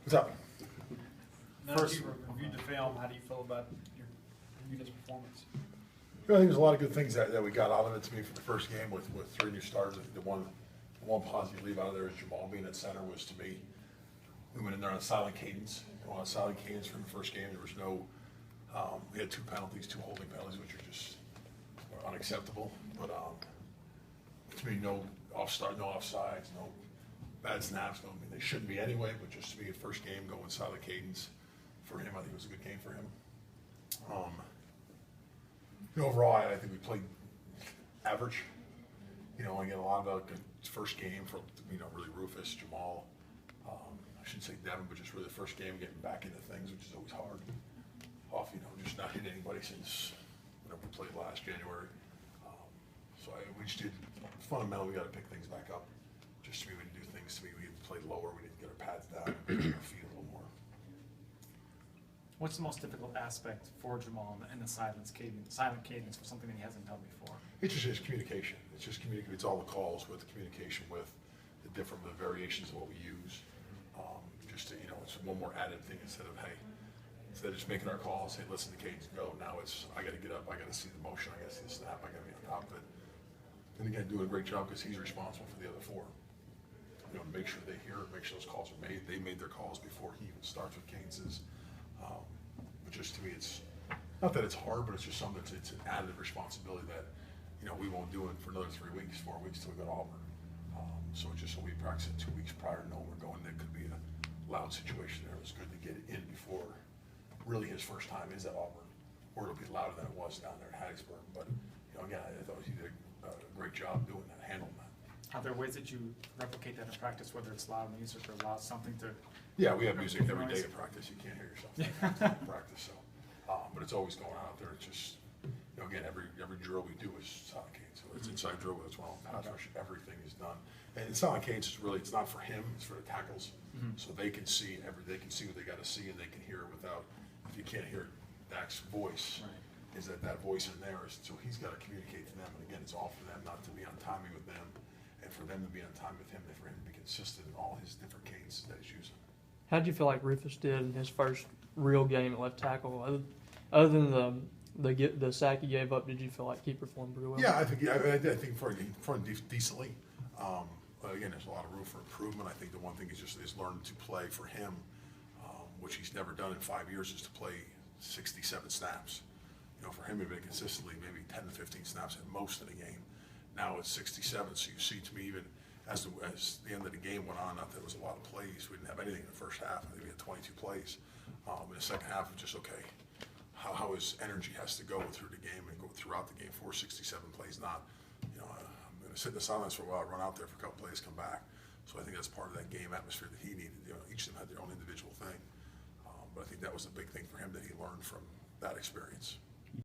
What's up? Now that you've reviewed the film, how do you feel about your unit's performance? I think there's a lot of good things that we got out of it. To me, for the first game with 3 new starters, I think the one positive leave out of there is Jamal being at center. Was, to me, we went in there on a silent cadence. On a silent cadence from the first game. There was no, we had 2 penalties, 2 holding penalties, which are just unacceptable. But to me, no offsides, no bad snaps. No, I mean, they shouldn't be anyway. But just to me, the first game going silent cadence for him, I think it was a good game for him. Overall, I think we played average. I get a lot of a good first game for really Rufus, Jamal. I shouldn't say Devin, but just really the first game getting back into things, which is always hard. Off, just not hitting anybody since we played last January. We just did fundamentally. We got to pick things back up. Just to me, we didn't do things. To me, we played lower. We didn't get our pads down, our feet a little more. What's the most difficult aspect for Jamal in the silent cadence for something that he hasn't done before? It's just his communication. It's just It's all the calls with the communication with the variations of what we use. It's one more added thing instead of just making our calls. Hey, listen to cadence, go. Now it's I got to get up. I got to see the motion. I got to see the snap. I got to be on top of it. And again, doing a great job because he's responsible for the other 4. To make sure they hear it, make sure those calls are made. They made their calls before he even starts with cadences. But just to me, it's not that it's hard, but it's just something it's an added responsibility that we won't do it for another 3 weeks, 4 weeks till we go to Auburn. So we practice it 2 weeks prior to know we're going. There could be a loud situation there. It was good to get in before really his first time is at Auburn, or it'll be louder than it was down there in Hattiesburg. But again, I thought he did a great job doing that, handling that. Are there ways that you replicate that in practice, whether it's loud music or loud something to? Yeah, we have music every day at practice. You can't hear yourself in practice. So, but it's always going on out there. It's just again, every drill we do is silent cadence. So it's inside drill, it's one on pass rush. Everything is done, and silent cadence is really it's not for him. It's for the tackles, so they can see they can see what they got to see, and they can hear it without. If you can't hear Dak's voice, is that voice in there? So he's got to communicate to them, and again, it's all for them not to be on timing with them, and for them to be on time with him, and for him to be consistent in all his different cadences that he's using. How did you feel like Rufus did in his first real game at left tackle? Other than the sack he gave up, did you feel like he performed pretty well? Yeah, I think decently. Again, there's a lot of room for improvement. I think the one thing is learn to play for him, which he's never done in 5 years, is to play 67 snaps. For him to be consistently maybe 10 to 15 snaps at most in a game. Now it's 67, so you see to me even as the end of the game went on, not that it was a lot of plays. We didn't have anything in the first half. I think we had 22 plays. In the second half, it's just okay. How his energy has to go through the game and go throughout the game. 467 plays, not I'm going to sit in the silence for a while, run out there for a couple plays, come back. So I think that's part of that game atmosphere that he needed. Each of them had their own individual thing, but I think that was a big thing for him that he learned from that experience.